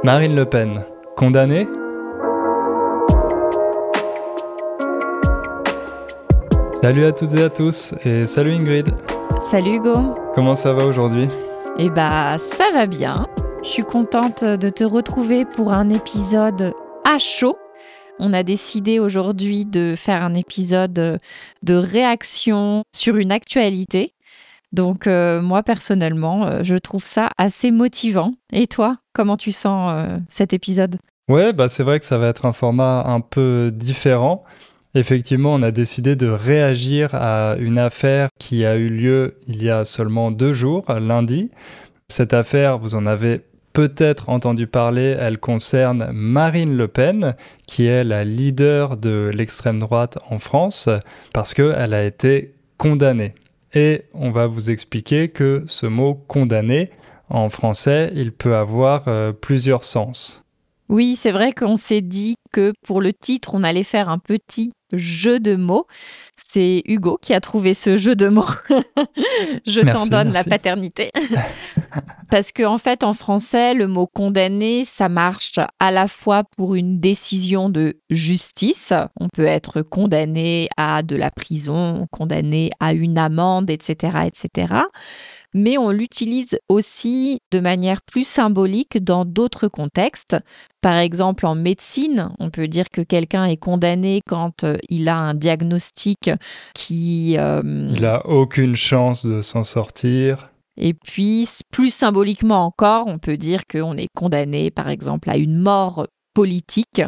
Marine Le Pen, condamnée ? Salut à toutes et à tous, et salut Ingrid. Salut Hugo. Comment ça va aujourd'hui ? Ça va bien. Je suis contente de te retrouver pour un épisode à chaud. On a décidé aujourd'hui de faire un épisode de réaction sur une actualité. Donc moi personnellement, je trouve ça assez motivant. Et toi, comment tu sens cet épisode ? Ouais, c'est vrai que ça va être un format un peu différent. Effectivement, on a décidé de réagir à une affaire qui a eu lieu il y a seulement 2 jours, lundi. Cette affaire, vous en avez peut-être entendu parler, elle concerne Marine Le Pen, qui est la leader de l'extrême droite en France, parce qu'elle a été condamnée. Et on va vous expliquer que ce mot « condamné », en français, il peut avoir plusieurs sens. Oui, c'est vrai qu'on s'est dit que pour le titre, on allait faire un petit jeu de mots. C'est Hugo qui a trouvé ce jeu de mots. T'en donne la paternité. Parce qu'en fait, en français, le mot condamné, ça marche à la fois pour une décision de justice. On peut être condamné à de la prison, condamné à une amende, etc., etc. Mais on l'utilise aussi de manière plus symbolique dans d'autres contextes. Par exemple, en médecine, on peut dire que quelqu'un est condamné quand il a un diagnostic qui... Il n'a aucune chance de s'en sortir. Et puis, plus symboliquement encore, on peut dire qu'on est condamné, par exemple, à une mort politique,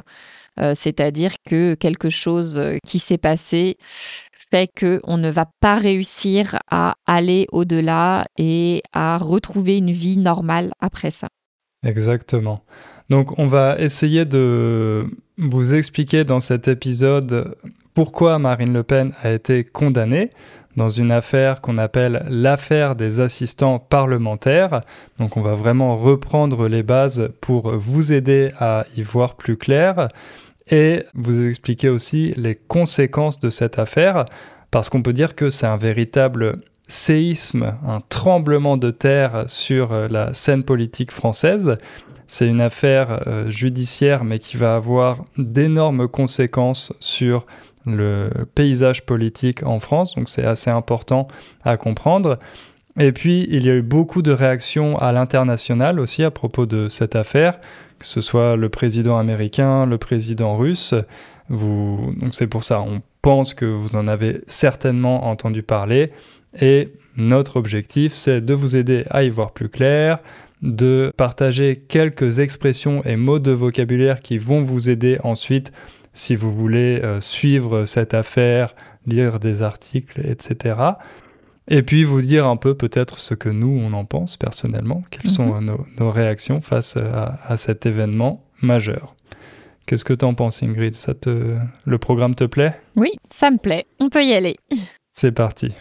c'est-à-dire que quelque chose qui s'est passé fait qu'on ne va pas réussir à aller au-delà et à retrouver une vie normale après ça. Exactement. Donc, on va essayer de vous expliquer dans cet épisode pourquoi Marine Le Pen a été condamnée dans une affaire qu'on appelle l'affaire des assistants parlementaires. Donc, on va vraiment reprendre les bases pour vous aider à y voir plus clair et vous expliquer aussi les conséquences de cette affaire, parce qu'on peut dire que c'est un véritable séisme, un tremblement de terre sur la scène politique française. C'est une affaire judiciaire, mais qui va avoir d'énormes conséquences sur le paysage politique en France, donc c'est assez important à comprendre. Et puis, il y a eu beaucoup de réactions à l'international aussi à propos de cette affaire, que ce soit le président américain, le président russe. Donc c'est pour ça, on pense que vous en avez certainement entendu parler. Et notre objectif, c'est de vous aider à y voir plus clair, de partager quelques expressions et mots de vocabulaire qui vont vous aider ensuite si vous voulez suivre cette affaire, lire des articles, etc. Et puis vous dire un peu peut-être ce que nous, on en pense personnellement, quelles sont nos réactions face à cet événement majeur. Qu'est-ce que t'en penses, Ingrid ? Le programme te plaît ? Oui, ça me plaît. On peut y aller. C'est parti.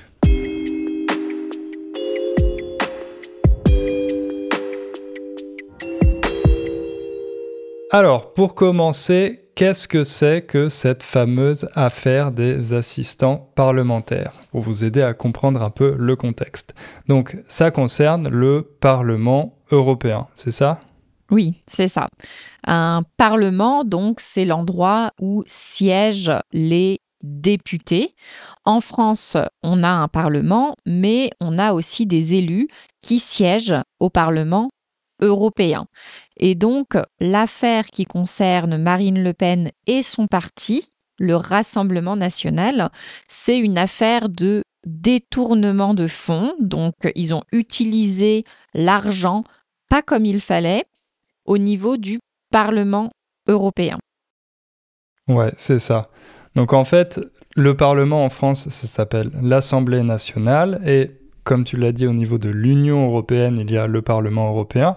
Alors, pour commencer, qu'est-ce que c'est que cette fameuse affaire des assistants parlementaires ? Pour vous aider à comprendre un peu le contexte. Donc, ça concerne le Parlement européen, c'est ça ? Oui, c'est ça. Un parlement, donc, c'est l'endroit où siègent les députés. En France, on a un parlement, mais on a aussi des élus qui siègent au Parlement européen. Et donc, l'affaire qui concerne Marine Le Pen et son parti, le Rassemblement national, c'est une affaire de détournement de fonds. Donc, ils ont utilisé l'argent pas comme il fallait au niveau du Parlement européen. Ouais, c'est ça. Donc en fait, le Parlement en France, ça s'appelle l'Assemblée nationale, et comme tu l'as dit, au niveau de l'Union européenne, il y a le Parlement européen,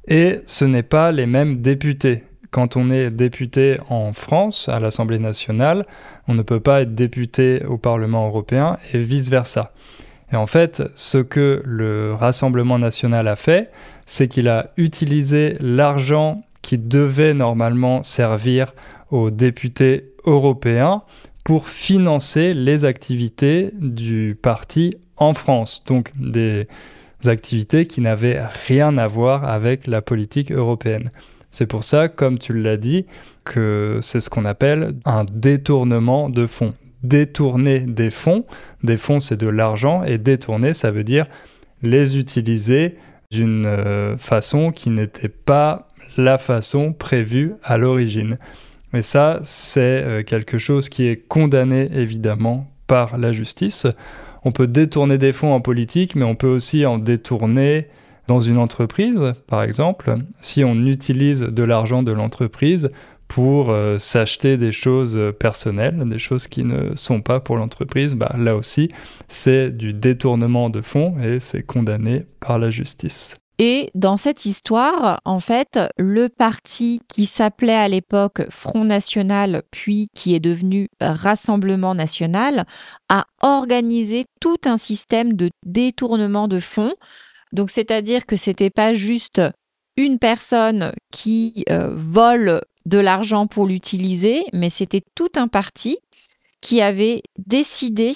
et ce n'est pas les mêmes députés. Quand on est député en France, à l'Assemblée nationale, on ne peut pas être député au Parlement européen, et vice-versa. Et en fait, ce que le Rassemblement national a fait, c'est qu'il a utilisé l'argent qui devait normalement servir aux députés européens pour financer les activités du parti en France. Donc des activités qui n'avaient rien à voir avec la politique européenne. C'est pour ça, comme tu l'as dit, que c'est ce qu'on appelle un détournement de fonds. Détourner des fonds c'est de l'argent, et détourner, ça veut dire les utiliser d'une façon qui n'était pas la façon prévue à l'origine. Et ça, c'est quelque chose qui est condamné évidemment par la justice. On peut détourner des fonds en politique, mais on peut aussi en détourner dans une entreprise, par exemple. Si on utilise de l'argent de l'entreprise pour s'acheter des choses personnelles, des choses qui ne sont pas pour l'entreprise, là aussi, c'est du détournement de fonds et c'est condamné par la justice. Et dans cette histoire, en fait, le parti qui s'appelait à l'époque Front National, puis qui est devenu Rassemblement National, a organisé tout un système de détournement de fonds. Donc, c'est-à-dire que c'était pas juste une personne qui vole de l'argent pour l'utiliser, mais c'était tout un parti qui avait décidé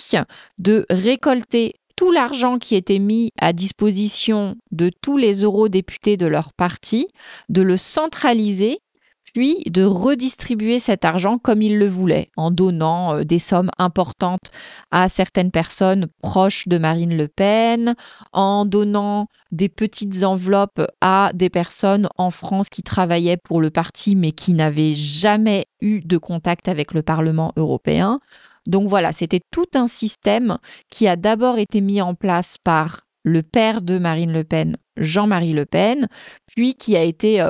de récolter tout l'argent qui était mis à disposition de tous les eurodéputés de leur parti, de le centraliser, puis de redistribuer cet argent comme ils le voulaient, en donnant des sommes importantes à certaines personnes proches de Marine Le Pen, en donnant des petites enveloppes à des personnes en France qui travaillaient pour le parti mais qui n'avaient jamais eu de contact avec le Parlement européen. Donc voilà, c'était tout un système qui a d'abord été mis en place par le père de Marine Le Pen, Jean-Marie Le Pen, puis qui a été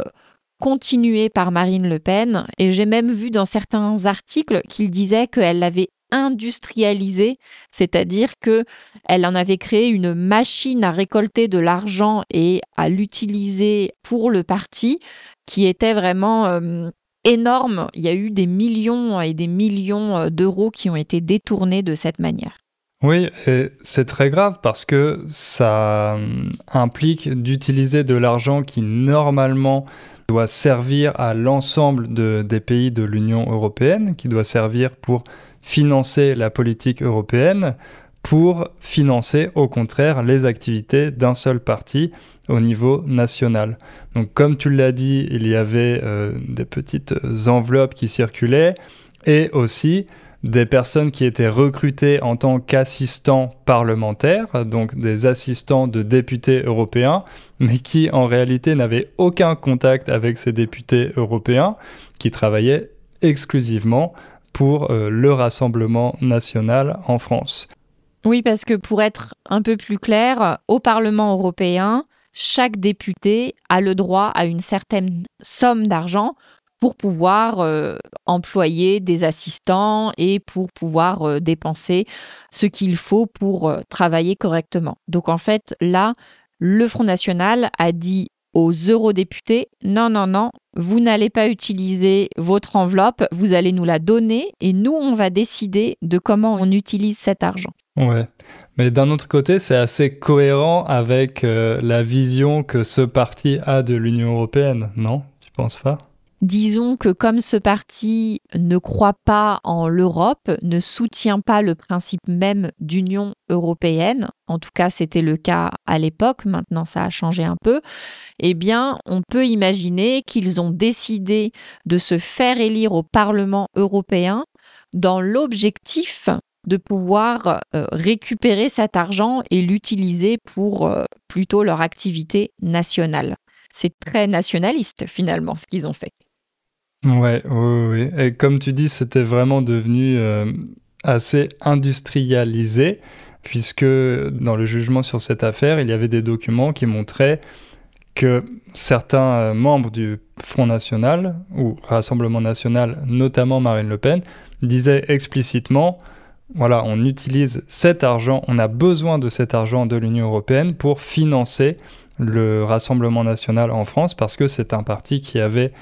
continué par Marine Le Pen. Et j'ai même vu dans certains articles qu'il disait qu'elle l'avait industrialisé, c'est-à-dire qu'elle en avait créé une machine à récolter de l'argent et à l'utiliser pour le parti qui était vraiment énorme. Il y a eu des millions et des millions d'euros qui ont été détournés de cette manière. Oui, et c'est très grave parce que ça implique d'utiliser de l'argent qui normalement doit servir à l'ensemble des pays de l'Union européenne, qui doit servir pour financer la politique européenne, pour financer au contraire les activités d'un seul parti au niveau national. Donc comme tu l'as dit, il y avait des petites enveloppes qui circulaient et aussi des personnes qui étaient recrutées en tant qu'assistants parlementaires, donc des assistants de députés européens, mais qui en réalité n'avaient aucun contact avec ces députés européens, qui travaillaient exclusivement pour le Rassemblement national en France. Oui, parce que pour être un peu plus clair, au Parlement européen, chaque député a le droit à une certaine somme d'argent pour pouvoir employer des assistants et pour pouvoir dépenser ce qu'il faut pour travailler correctement. Donc en fait, là, le Front National a dit aux eurodéputés, non, vous n'allez pas utiliser votre enveloppe, vous allez nous la donner et nous, on va décider de comment on utilise cet argent. Ouais, mais d'un autre côté, c'est assez cohérent avec la vision que ce parti a de l'Union européenne, non? Tu penses pas? Disons que comme ce parti ne croit pas en l'Europe, ne soutient pas le principe même d'Union européenne, en tout cas c'était le cas à l'époque, maintenant ça a changé un peu, eh bien on peut imaginer qu'ils ont décidé de se faire élire au Parlement européen dans l'objectif de pouvoir récupérer cet argent et l'utiliser pour plutôt leur activité nationale. C'est très nationaliste finalement ce qu'ils ont fait. Ouais. Et comme tu dis, c'était vraiment devenu assez industrialisé, puisque dans le jugement sur cette affaire, il y avait des documents qui montraient que certains membres du Front National, ou Rassemblement National, notamment Marine Le Pen, disaient explicitement, voilà, on utilise cet argent, on a besoin de cet argent de l'Union européenne pour financer le Rassemblement National en France, parce que c'est un parti qui avait,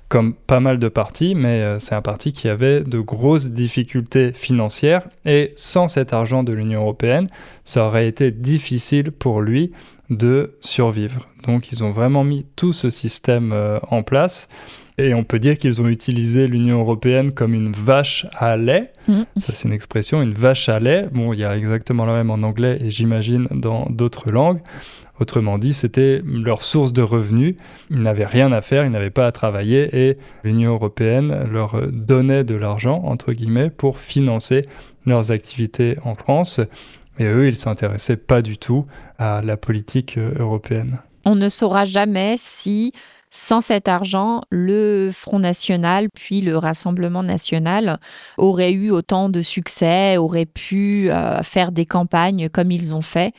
comme pas mal de partis, mais c'est un parti qui avait de grosses difficultés financières, et sans cet argent de l'Union européenne, ça aurait été difficile pour lui de survivre. Donc ils ont vraiment mis tout ce système en place, et on peut dire qu'ils ont utilisé l'Union européenne comme une vache à lait. Ça c'est une expression, une vache à lait. Bon, il y a exactement la même en anglais et j'imagine dans d'autres langues. Autrement dit, c'était leur source de revenus. Ils n'avaient rien à faire, ils n'avaient pas à travailler et l'Union européenne leur donnait de l'argent, entre guillemets, pour financer leurs activités en France. Et eux, ils ne s'intéressaient pas du tout à la politique européenne. On ne saura jamais si, sans cet argent, le Front National, puis le Rassemblement National, auraient eu autant de succès, auraient pu faire des campagnes comme ils ont fait.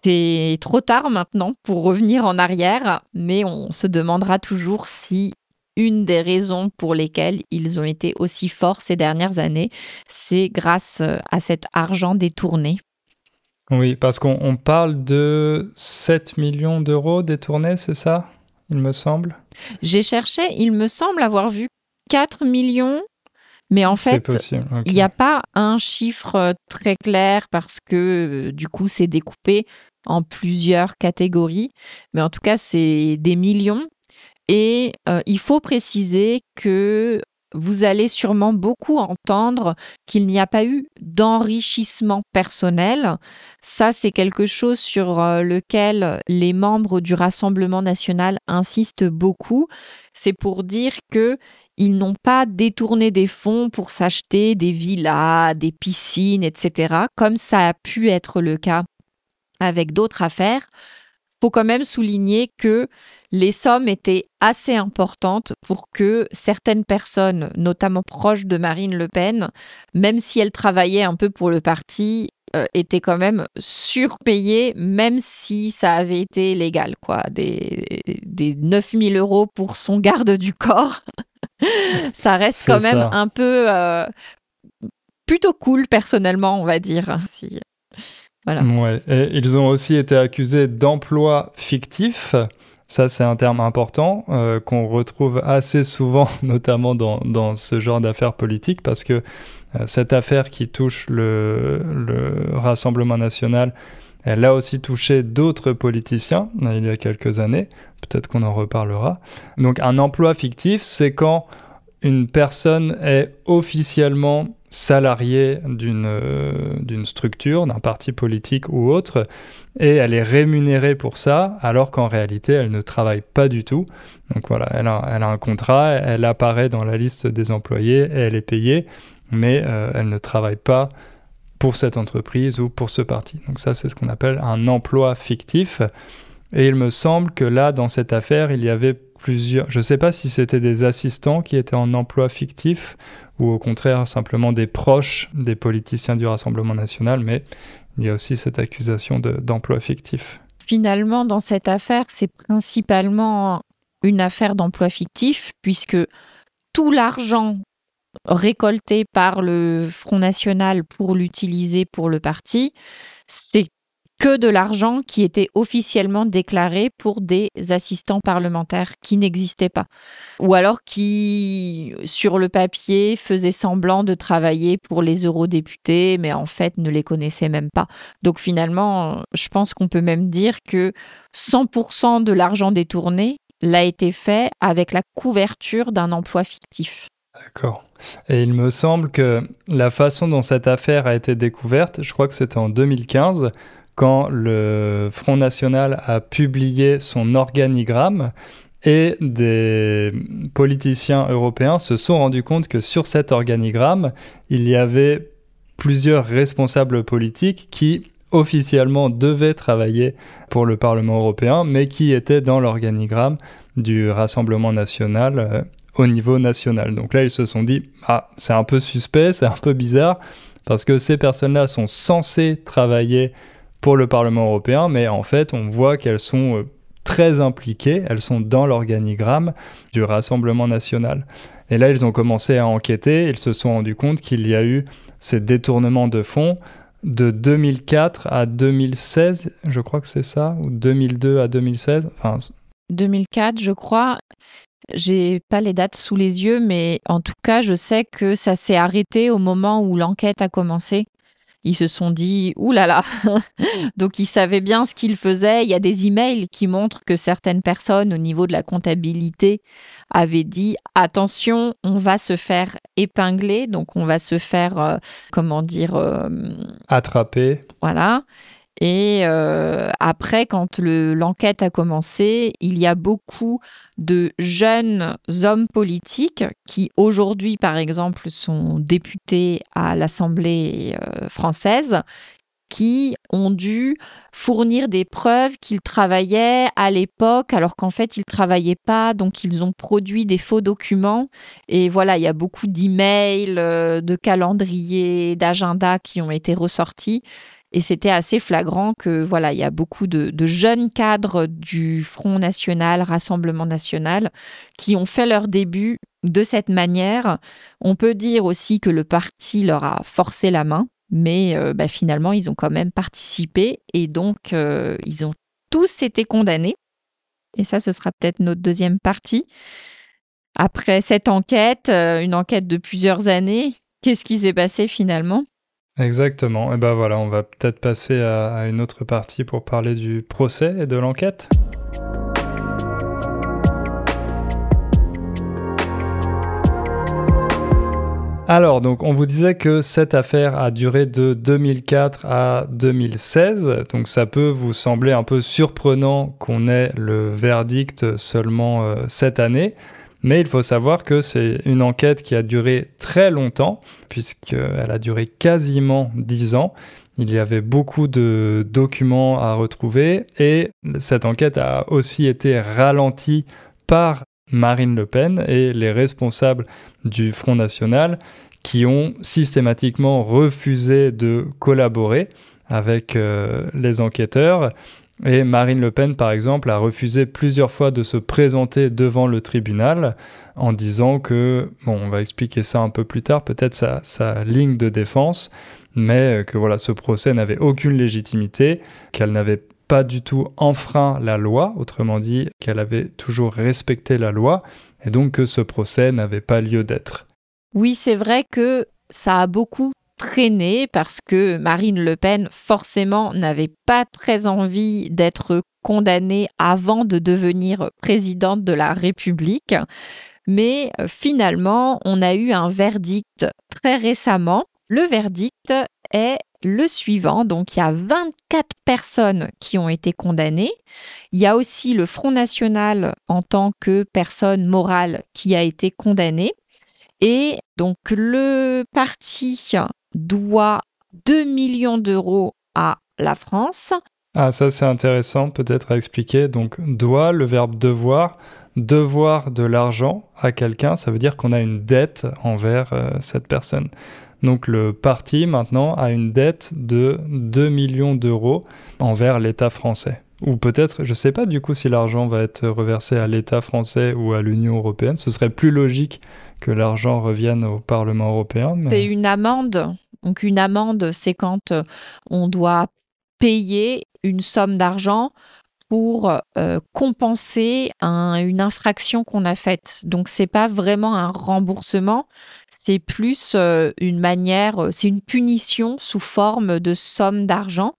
C'est trop tard maintenant pour revenir en arrière, mais on se demandera toujours si une des raisons pour lesquelles ils ont été aussi forts ces dernières années, c'est grâce à cet argent détourné. Oui, parce qu'on parle de 7 millions d'euros détournés, c'est ça, il me semble? J'ai cherché, il me semble avoir vu 4 millions, mais en fait, il n'y a pas un chiffre très clair parce que du coup, c'est découpé en plusieurs catégories. Mais en tout cas, c'est des millions. Et il faut préciser que vous allez sûrement beaucoup entendre qu'il n'y a pas eu d'enrichissement personnel. Ça, c'est quelque chose sur lequel les membres du Rassemblement national insistent beaucoup. C'est pour dire qu'ils n'ont pas détourné des fonds pour s'acheter des villas, des piscines, etc., comme ça a pu être le cas avec d'autres affaires. Il faut quand même souligner que les sommes étaient assez importantes pour que certaines personnes, notamment proches de Marine Le Pen, même si elles travaillaient un peu pour le parti, étaient quand même surpayées, même si ça avait été légal, quoi. Des 9 000 € pour son garde du corps, ça reste quand même un peu plutôt cool, personnellement, on va dire. Voilà. Ouais. Et ils ont aussi été accusés d'emploi fictif. Ça, c'est un terme important qu'on retrouve assez souvent, notamment dans ce genre d'affaires politiques, parce que cette affaire qui touche le Rassemblement national, elle a aussi touché d'autres politiciens il y a quelques années. Peut-être qu'on en reparlera. Donc, un emploi fictif, c'est quand une personne est officiellement salariée d'une structure, d'un parti politique ou autre, et elle est rémunérée pour ça, alors qu'en réalité, elle ne travaille pas du tout. Donc voilà, elle a un contrat, elle apparaît dans la liste des employés, et elle est payée, mais elle ne travaille pas pour cette entreprise ou pour ce parti. Donc ça, c'est ce qu'on appelle un emploi fictif. Et il me semble que là, dans cette affaire, il y avait plusieurs... Je ne sais pas si c'était des assistants qui étaient en emploi fictif ou au contraire simplement des proches des politiciens du Rassemblement national, mais il y a aussi cette accusation d'emploi fictif. Finalement, dans cette affaire, c'est principalement une affaire d'emploi fictif, puisque tout l'argent récolté par le Front National pour l'utiliser pour le parti, c'est que de l'argent qui était officiellement déclaré pour des assistants parlementaires qui n'existaient pas. Ou alors qui, sur le papier, faisaient semblant de travailler pour les eurodéputés, mais en fait ne les connaissaient même pas. Donc finalement, je pense qu'on peut même dire que 100% de l'argent détourné l'a été fait avec la couverture d'un emploi fictif. D'accord. Et il me semble que la façon dont cette affaire a été découverte, je crois que c'était en 2015, quand le Front National a publié son organigramme et des politiciens européens se sont rendus compte que sur cet organigramme, il y avait plusieurs responsables politiques qui officiellement devaient travailler pour le Parlement européen, mais qui étaient dans l'organigramme du Rassemblement national au niveau national. Donc là, ils se sont dit « Ah, c'est un peu suspect, c'est un peu bizarre, parce que ces personnes-là sont censées travailler pour le Parlement européen, mais en fait, on voit qu'elles sont très impliquées, elles sont dans l'organigramme du Rassemblement national. » Et là, ils ont commencé à enquêter, ils se sont rendus compte qu'il y a eu ces détournements de fonds de 2004 à 2016, je crois que c'est ça, ou 2002 à 2016. Enfin, 2004, je crois. J'ai pas les dates sous les yeux, mais en tout cas, je sais que ça s'est arrêté au moment où l'enquête a commencé. Ils se sont dit, ouh là là, donc ils savaient bien ce qu'ils faisaient. Il y a des emails qui montrent que certaines personnes au niveau de la comptabilité avaient dit, attention, on va se faire épingler, donc on va se faire, attraper. Voilà. Et après, quand l'enquête a commencé, il y a beaucoup de jeunes hommes politiques qui, aujourd'hui, par exemple, sont députés à l'Assemblée française, qui ont dû fournir des preuves qu'ils travaillaient à l'époque, alors qu'en fait, ils ne travaillaient pas. Donc, ils ont produit des faux documents. Et voilà, il y a beaucoup d'emails, de calendriers, d'agendas qui ont été ressortis. Et c'était assez flagrant que voilà, il y a beaucoup de jeunes cadres du Front National, Rassemblement National, qui ont fait leur début de cette manière. On peut dire aussi que le parti leur a forcé la main, mais finalement, ils ont quand même participé et donc ils ont tous été condamnés. Et ça, ce sera peut-être notre deuxième partie. Après cette enquête, une enquête de plusieurs années, qu'est-ce qui s'est passé finalement ? Exactement. Et ben voilà, on va peut-être passer à une autre partie pour parler du procès et de l'enquête. Alors, donc, on vous disait que cette affaire a duré de 2004 à 2016, donc ça peut vous sembler un peu surprenant qu'on ait le verdict seulement cette année, mais il faut savoir que c'est une enquête qui a duré très longtemps, puisqu'elle a duré quasiment 10 ans. Il y avait beaucoup de documents à retrouver, et cette enquête a aussi été ralentie par Marine Le Pen et les responsables du Front National qui ont systématiquement refusé de collaborer avec les enquêteurs. Et Marine Le Pen, par exemple, a refusé plusieurs fois de se présenter devant le tribunal en disant que, bon, on va expliquer ça un peu plus tard, peut-être sa ligne de défense, mais que voilà, ce procès n'avait aucune légitimité, qu'elle n'avait pas du tout enfreint la loi, autrement dit qu'elle avait toujours respecté la loi, et donc que ce procès n'avait pas lieu d'être. Oui, c'est vrai que ça a beaucoup traîné parce que Marine Le Pen, forcément, n'avait pas très envie d'être condamnée avant de devenir présidente de la République. Mais finalement, on a eu un verdict très récemment. Le verdict est le suivant. Donc, il y a 24 personnes qui ont été condamnées. Il y a aussi le Front National en tant que personne morale qui a été condamné. Et donc, le parti doit 2 millions d'euros à la France. Ah, ça c'est intéressant peut-être à expliquer. Donc, doit, le verbe devoir de l'argent à quelqu'un, ça veut dire qu'on a une dette envers cette personne. Donc le parti maintenant a une dette de 2 millions d'euros envers l'État français. Ou peut-être, je ne sais pas du coup si l'argent va être reversé à l'État français ou à l'Union européenne. Ce serait plus logique que l'argent revienne au Parlement européen. Mais... C'est une amende. Donc une amende, c'est quand on doit payer une somme d'argent pour compenser une infraction qu'on a faite. Donc, ce n'est pas vraiment un remboursement, c'est plus une manière, c'est une punition sous forme de somme d'argent.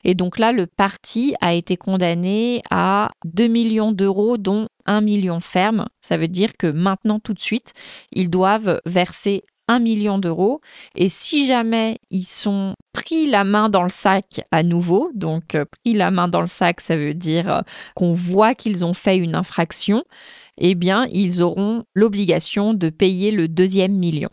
Et donc là, le parti a été condamné à 2 millions d'euros, dont 1 million ferme. Ça veut dire que maintenant, tout de suite, ils doivent verser 1 million d'euros. Et si jamais ils sont pris la main dans le sac à nouveau, donc pris la main dans le sac, ça veut dire qu'on voit qu'ils ont fait une infraction, eh bien, ils auront l'obligation de payer le 2e million.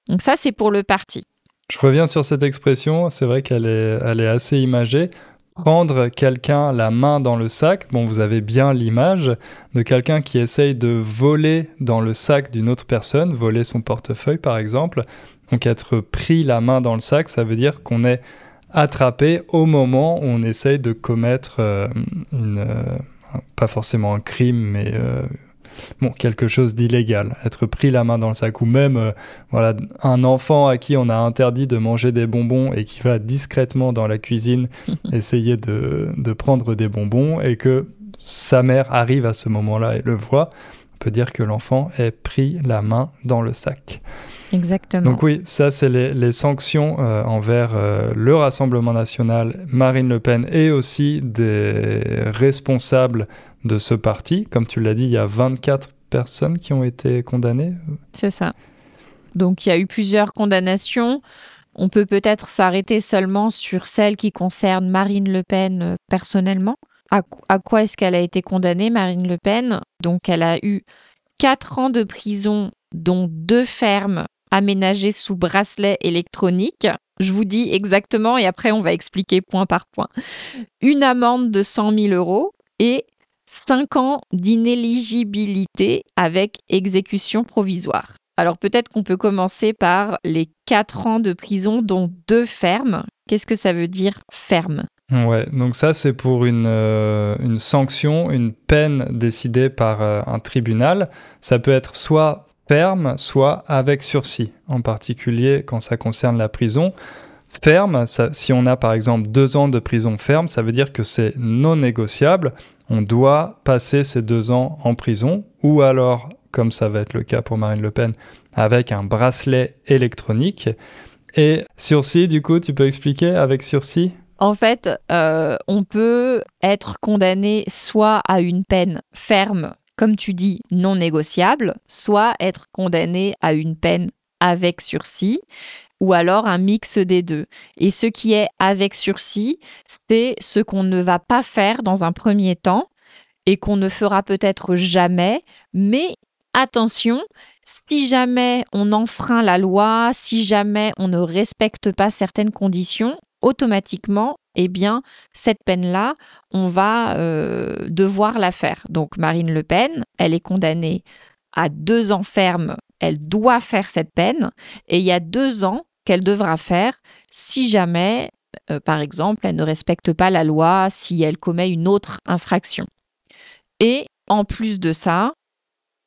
Donc ça, c'est pour le parti. Je reviens sur cette expression, c'est vrai qu'elle est assez imagée. Prendre quelqu'un la main dans le sac, bon, vous avez bien l'image de quelqu'un qui essaye de voler dans le sac d'une autre personne, voler son portefeuille par exemple. Donc être pris la main dans le sac, ça veut dire qu'on est attrapé au moment où on essaye de commettre pas forcément un crime, mais quelque chose d'illégal. Être pris la main dans le sac, ou même un enfant à qui on a interdit de manger des bonbons et qui va discrètement dans la cuisine essayer de prendre des bonbons et que sa mère arrive à ce moment-là et le voit, on peut dire que l'enfant est pris la main dans le sac. Exactement. Donc oui, ça c'est les sanctions envers le Rassemblement national, Marine Le Pen et aussi des responsables de ce parti. Comme tu l'as dit, il y a 24 personnes qui ont été condamnées. C'est ça. Donc il y a eu plusieurs condamnations. On peut peut-être s'arrêter seulement sur celle qui concerne Marine Le Pen personnellement. À quoi est-ce qu'elle a été condamnée, Marine Le Pen? Donc, elle a eu 4 ans de prison, dont 2 fermes aménagées sous bracelet électronique. Je vous dis exactement et après, on va expliquer point par point. Une amende de 100 000 € et 5 ans d'inéligibilité avec exécution provisoire. Alors peut-être qu'on peut commencer par les 4 ans de prison, dont 2 fermes. Qu'est-ce que ça veut dire ferme? Ouais, donc ça c'est pour une sanction, une peine décidée par un tribunal. Ça peut être soit ferme, soit avec sursis, en particulier quand ça concerne la prison. Ferme, si on a par exemple 2 ans de prison ferme, ça veut dire que c'est non négociable. On doit passer ces 2 ans en prison, ou alors, comme ça va être le cas pour Marine Le Pen, avec un bracelet électronique. Et sursis, du coup, tu peux expliquer avec sursis? En fait, on peut être condamné soit à une peine ferme, comme tu dis, non négociable, soit être condamné à une peine avec sursis, ou alors un mix des deux. Et ce qui est avec sursis, c'est ce qu'on ne va pas faire dans un premier temps et qu'on ne fera peut-être jamais, mais attention, si jamais on enfreint la loi, si jamais on ne respecte pas certaines conditions, automatiquement, eh bien, cette peine-là, on va devoir la faire. Donc, Marine Le Pen, elle est condamnée à 2 ans ferme, elle doit faire cette peine, et il y a 2 ans qu'elle devra faire si jamais, par exemple, elle ne respecte pas la loi, si elle commet une autre infraction. Et en plus de ça,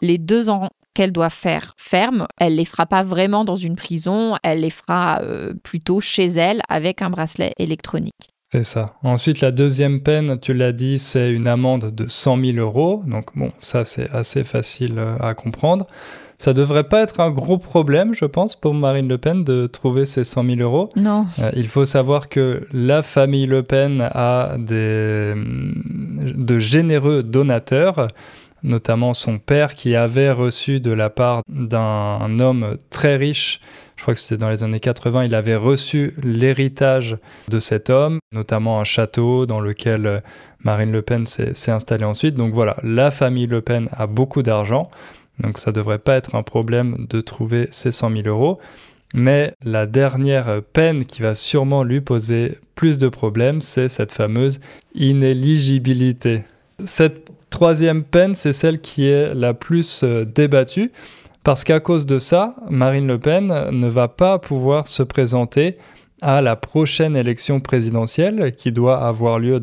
les 2 ans qu'elle doit faire ferme, elle les fera pas vraiment dans une prison, elle les fera plutôt chez elle avec un bracelet électronique. C'est ça. Ensuite, la deuxième peine, tu l'as dit, c'est une amende de 100 000 €. Donc bon, ça c'est assez facile à comprendre. Ça devrait pas être un gros problème, je pense, pour Marine Le Pen de trouver ces 100 000 €. Non. Il faut savoir que la famille Le Pen a de généreux donateurs, notamment son père qui avait reçu de la part d'un homme très riche, je crois que c'était dans les années 80, il avait reçu l'héritage de cet homme, notamment un château dans lequel Marine Le Pen s'est installée ensuite. Donc voilà, la famille Le Pen a beaucoup d'argent, donc ça ne devrait pas être un problème de trouver ces 100 000 €. Mais la dernière peine qui va sûrement lui poser plus de problèmes, c'est cette fameuse inéligibilité. Cette troisième peine, c'est celle qui est la plus débattue, parce qu'à cause de ça, Marine Le Pen ne va pas pouvoir se présenter à la prochaine élection présidentielle qui doit avoir lieu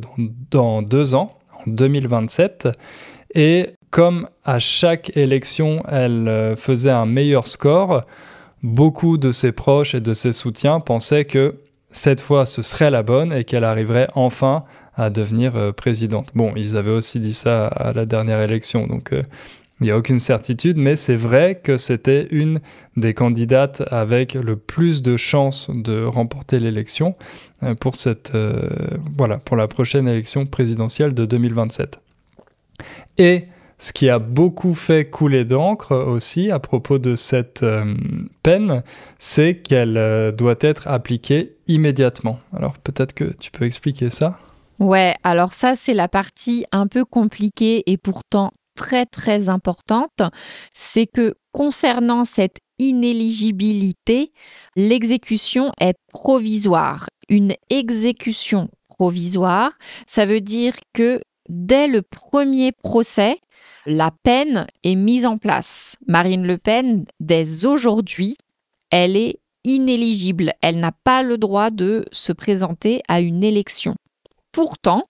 dans 2 ans, en 2027. Et comme à chaque élection, elle faisait un meilleur score, beaucoup de ses proches et de ses soutiens pensaient que cette fois, ce serait la bonne et qu'elle arriverait enfin à devenir présidente. Bon, ils avaient aussi dit ça à la dernière élection, donc il n'y a aucune certitude, mais c'est vrai que c'était une des candidates avec le plus de chances de remporter l'élection pour la prochaine élection présidentielle de 2027. Et ce qui a beaucoup fait couler d'encre aussi à propos de cette peine, c'est qu'elle doit être appliquée immédiatement. Alors peut-être que tu peux expliquer ça ? Ouais, alors ça c'est la partie un peu compliquée et pourtant très très importante, c'est que concernant cette inéligibilité, l'exécution est provisoire. Une exécution provisoire, ça veut dire que dès le premier procès, la peine est mise en place. Marine Le Pen, dès aujourd'hui, elle est inéligible. Elle n'a pas le droit de se présenter à une élection. Pourtant,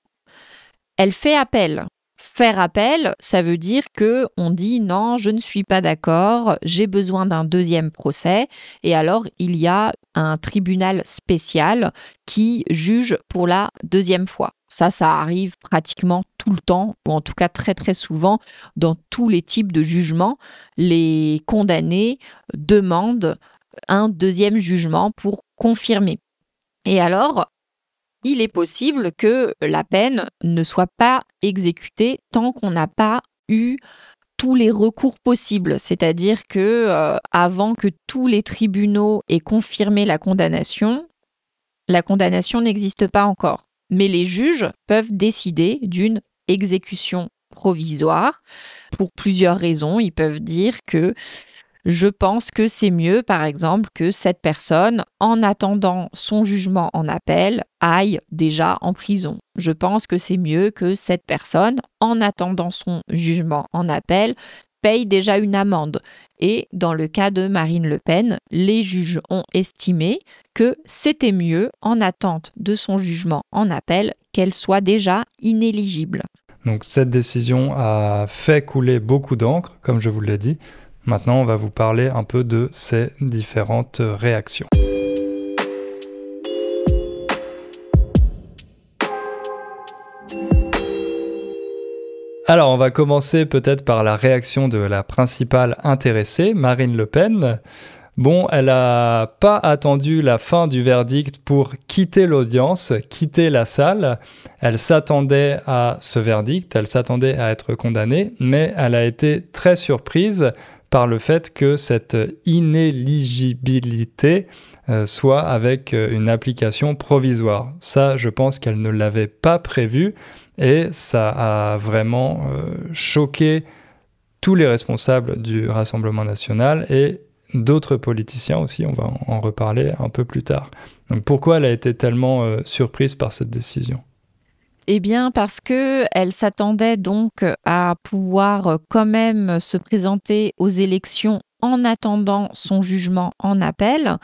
elle fait appel. Faire appel, ça veut dire que on dit non, je ne suis pas d'accord, j'ai besoin d'un deuxième procès. Et alors, il y a un tribunal spécial qui juge pour la deuxième fois. Ça arrive pratiquement tout le temps, ou en tout cas très très souvent, dans tous les types de jugements. Les condamnés demandent un deuxième jugement pour confirmer. Et alors, il est possible que la peine ne soit pas exécutée tant qu'on n'a pas eu tous les recours possibles, c'est-à-dire que avant que tous les tribunaux aient confirmé la condamnation n'existe pas encore. Mais les juges peuvent décider d'une exécution provisoire pour plusieurs raisons. Ils peuvent dire que je pense que c'est mieux, par exemple, que cette personne, en attendant son jugement en appel, aille déjà en prison. Je pense que c'est mieux que cette personne, en attendant son jugement en appel, paye déjà une amende. Et dans le cas de Marine Le Pen, les juges ont estimé que c'était mieux, en attente de son jugement en appel, qu'elle soit déjà inéligible. Donc cette décision a fait couler beaucoup d'encre, comme je vous l'ai dit. Maintenant, on va vous parler un peu de ces différentes réactions. Alors, on va commencer peut-être par la réaction de la principale intéressée, Marine Le Pen. Bon, elle n'a pas attendu la fin du verdict pour quitter l'audience, quitter la salle. Elle s'attendait à ce verdict, elle s'attendait à être condamnée, mais elle a été très surprise par le fait que cette inéligibilité soit avec une application provisoire. Ça, je pense qu'elle ne l'avait pas prévu et ça a vraiment choqué tous les responsables du Rassemblement national et d'autres politiciens aussi, on va en reparler un peu plus tard. Donc pourquoi elle a été tellement surprise par cette décision ? Eh bien, parce qu'elle s'attendait donc à pouvoir quand même se présenter aux élections en attendant son jugement en appel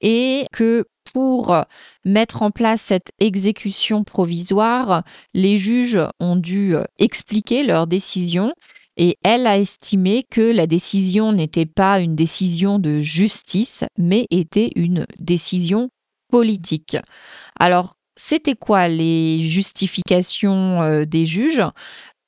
et que pour mettre en place cette exécution provisoire, les juges ont dû expliquer leur décision et elle a estimé que la décision n'était pas une décision de justice, mais était une décision politique. Alors, c'était quoi les justifications des juges ?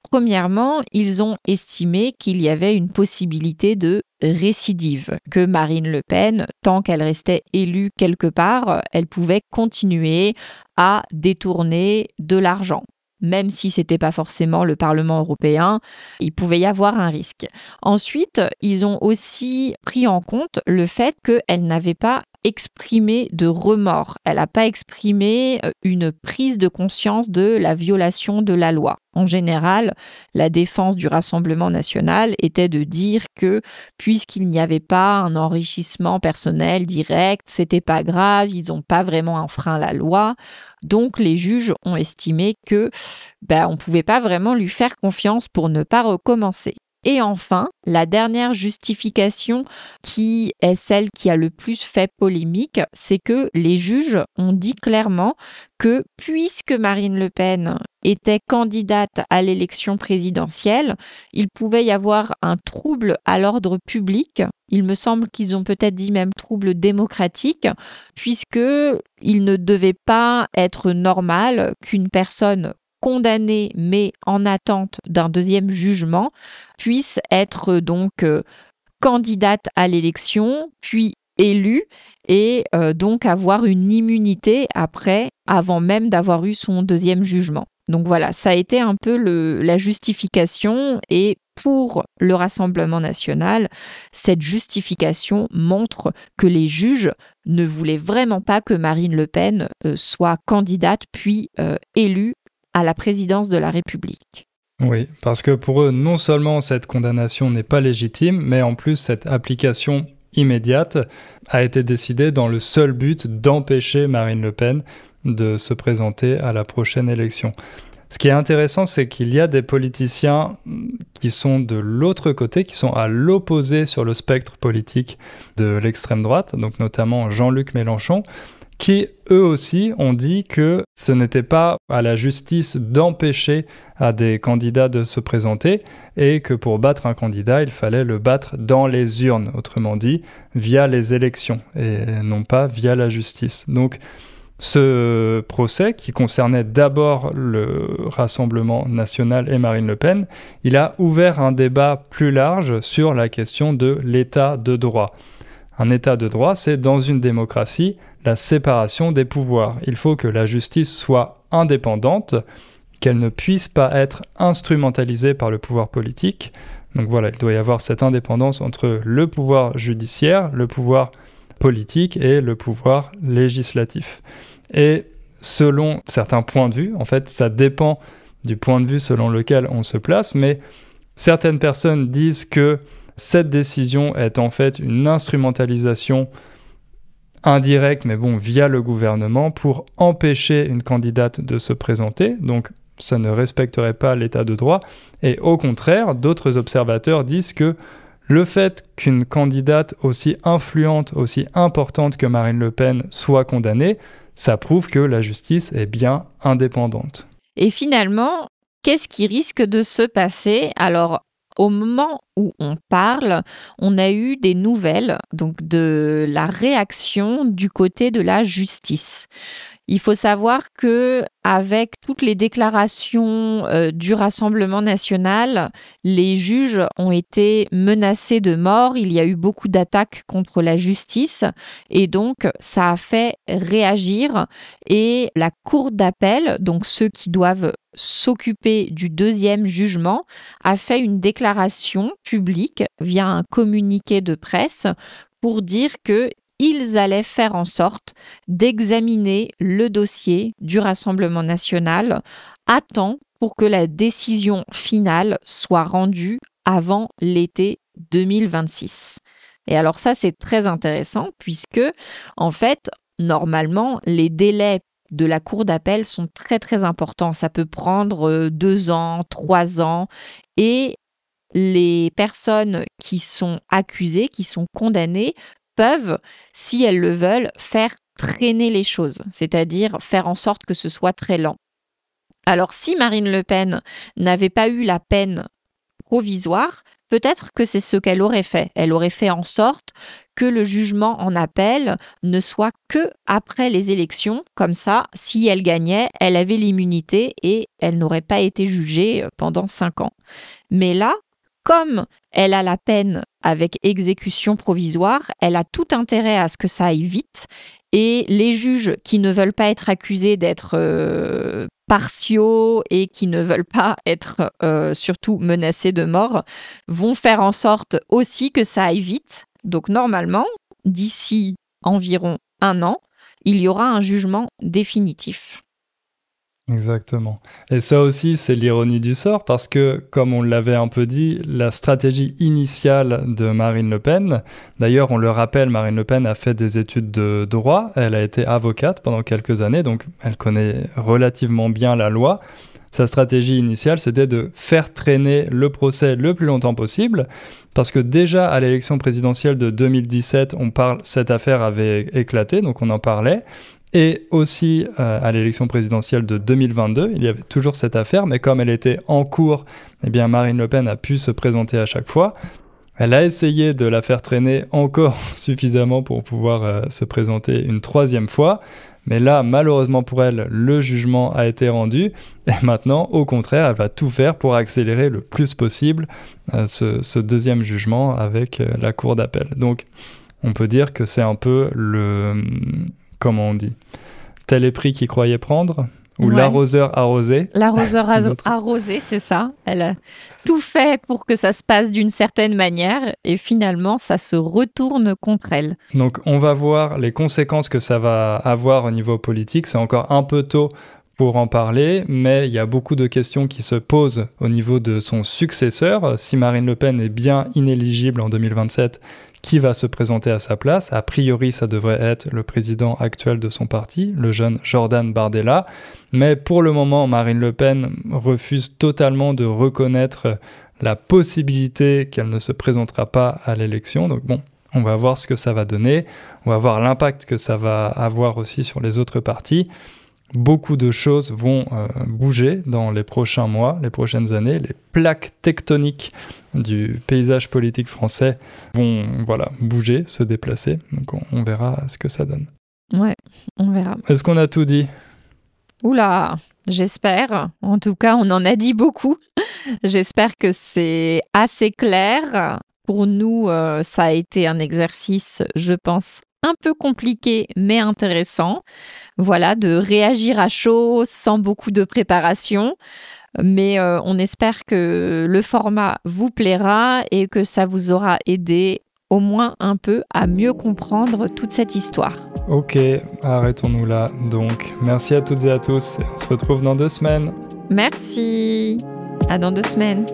Premièrement, ils ont estimé qu'il y avait une possibilité de récidive, que Marine Le Pen, tant qu'elle restait élue quelque part, elle pouvait continuer à détourner de l'argent. Même si ce n'était pas forcément le Parlement européen, il pouvait y avoir un risque. Ensuite, ils ont aussi pris en compte le fait qu'elle n'avait pas exprimé de remords. Elle n'a pas exprimé une prise de conscience de la violation de la loi. En général, la défense du Rassemblement national était de dire que puisqu'il n'y avait pas un enrichissement personnel direct, c'était pas grave, ils n'ont pas vraiment enfreint la loi. Donc les juges ont estimé que on pouvait pas vraiment lui faire confiance pour ne pas recommencer. Et enfin, la dernière justification qui est celle qui a le plus fait polémique, c'est que les juges ont dit clairement que puisque Marine Le Pen était candidate à l'élection présidentielle, il pouvait y avoir un trouble à l'ordre public. Il me semble qu'ils ont peut-être dit même trouble démocratique, puisqu'il ne devait pas être normal qu'une personne condamnée mais en attente d'un deuxième jugement puisse être donc candidate à l'élection, puis élue et donc avoir une immunité avant même d'avoir eu son deuxième jugement. Donc voilà, ça a été un peu la justification et pour le Rassemblement national, cette justification montre que les juges ne voulaient vraiment pas que Marine Le Pen soit candidate puis élue à la présidence de la République. Oui, parce que pour eux, non seulement cette condamnation n'est pas légitime, mais en plus cette application immédiate a été décidée dans le seul but d'empêcher Marine Le Pen de se présenter à la prochaine élection. Ce qui est intéressant, c'est qu'il y a des politiciens qui sont de l'autre côté, qui sont à l'opposé sur le spectre politique de l'extrême droite, donc notamment Jean-Luc Mélenchon, qui eux aussi ont dit que ce n'était pas à la justice d'empêcher à des candidats de se présenter et que pour battre un candidat, il fallait le battre dans les urnes, autrement dit, via les élections et non pas via la justice. Donc ce procès, qui concernait d'abord le Rassemblement national et Marine Le Pen, il a ouvert un débat plus large sur la question de l'état de droit. Un état de droit, c'est dans une démocratie la séparation des pouvoirs. Il faut que la justice soit indépendante, qu'elle ne puisse pas être instrumentalisée par le pouvoir politique. Donc voilà, il doit y avoir cette indépendance entre le pouvoir judiciaire, le pouvoir politique et le pouvoir législatif. Et selon certains points de vue, en fait, ça dépend du point de vue selon lequel on se place, mais certaines personnes disent que cette décision est en fait une instrumentalisation indirecte, mais bon, via le gouvernement, pour empêcher une candidate de se présenter. Donc, ça ne respecterait pas l'état de droit. Et au contraire, d'autres observateurs disent que le fait qu'une candidate aussi influente, aussi importante que Marine Le Pen soit condamnée, ça prouve que la justice est bien indépendante. Et finalement, qu'est-ce qui risque de se passer ? Alors, au moment où on parle, on a eu des nouvelles donc de la réaction du côté de la justice. Il faut savoir que avec toutes les déclarations du Rassemblement national, les juges ont été menacés de mort. Il y a eu beaucoup d'attaques contre la justice et donc ça a fait réagir. Et la cour d'appel, donc ceux qui doivent s'occuper du deuxième jugement, a fait une déclaration publique via un communiqué de presse pour dire que ils allaient faire en sorte d'examiner le dossier du Rassemblement national à temps pour que la décision finale soit rendue avant l'été 2026. Et alors ça, c'est très intéressant puisque, en fait, normalement, les délais de la cour d'appel sont très, très importants. Ça peut prendre 2 ans, 3 ans et les personnes qui sont accusées, qui sont condamnées, peuvent, si elles le veulent, faire traîner les choses, c'est-à-dire faire en sorte que ce soit très lent. Alors si Marine Le Pen n'avait pas eu la peine provisoire, peut-être que c'est ce qu'elle aurait fait. Elle aurait fait en sorte que le jugement en appel ne soit que après les élections. Comme ça, si elle gagnait, elle avait l'immunité et elle n'aurait pas été jugée pendant 5 ans. Mais là, comme elle a la peine avec exécution provisoire, elle a tout intérêt à ce que ça aille vite. Et les juges qui ne veulent pas être accusés d'être partiaux et qui ne veulent pas être surtout menacés de mort vont faire en sorte aussi que ça aille vite. Donc normalement, d'ici environ 1 an, il y aura un jugement définitif. Exactement. Et ça aussi, c'est l'ironie du sort parce que, comme on l'avait un peu dit, la stratégie initiale de Marine Le Pen, d'ailleurs, on le rappelle, Marine Le Pen a fait des études de droit, elle a été avocate pendant quelques années, donc elle connaît relativement bien la loi. Sa stratégie initiale, c'était de faire traîner le procès le plus longtemps possible, parce que déjà à l'élection présidentielle de 2017, cette affaire avait éclaté, donc on en parlait. Et aussi à l'élection présidentielle de 2022, il y avait toujours cette affaire, mais comme elle était en cours, eh bien Marine Le Pen a pu se présenter à chaque fois. Elle a essayé de la faire traîner encore suffisamment pour pouvoir se présenter une 3e fois. Mais là, malheureusement pour elle, le jugement a été rendu. Et maintenant, au contraire, elle va tout faire pour accélérer le plus possible ce deuxième jugement avec la cour d'appel. Donc, on peut dire que c'est un peu comment on dit, tel est pris qui croyait prendre, ou ouais. L'arroseur arrosé. L'arroseur arrosé, c'est ça. Elle a tout fait pour que ça se passe d'une certaine manière et finalement, ça se retourne contre elle. Donc, on va voir les conséquences que ça va avoir au niveau politique. C'est encore un peu tôt pour en parler, mais il y a beaucoup de questions qui se posent au niveau de son successeur. Si Marine Le Pen est bien inéligible en 2027, qui va se présenter à sa place? A priori, ça devrait être le président actuel de son parti, le jeune Jordan Bardella. Mais pour le moment, Marine Le Pen refuse totalement de reconnaître la possibilité qu'elle ne se présentera pas à l'élection. Donc bon, on va voir ce que ça va donner. On va voir l'impact que ça va avoir aussi sur les autres partis. Beaucoup de choses vont bouger dans les prochains mois, les prochaines années. Les plaques tectoniques du paysage politique français vont bouger, se déplacer. Donc on verra ce que ça donne. Ouais, on verra. Est-ce qu'on a tout dit ? Oula, j'espère. En tout cas, on en a dit beaucoup. J'espère que c'est assez clair. Pour nous, ça a été un exercice, je pense, un peu compliqué mais intéressant. Voilà, de réagir à chaud sans beaucoup de préparation. Mais on espère que le format vous plaira et que ça vous aura aidé au moins un peu à mieux comprendre toute cette histoire. Ok, arrêtons-nous là. Donc, merci à toutes et à tous. On se retrouve dans 2 semaines. Merci. À dans 2 semaines.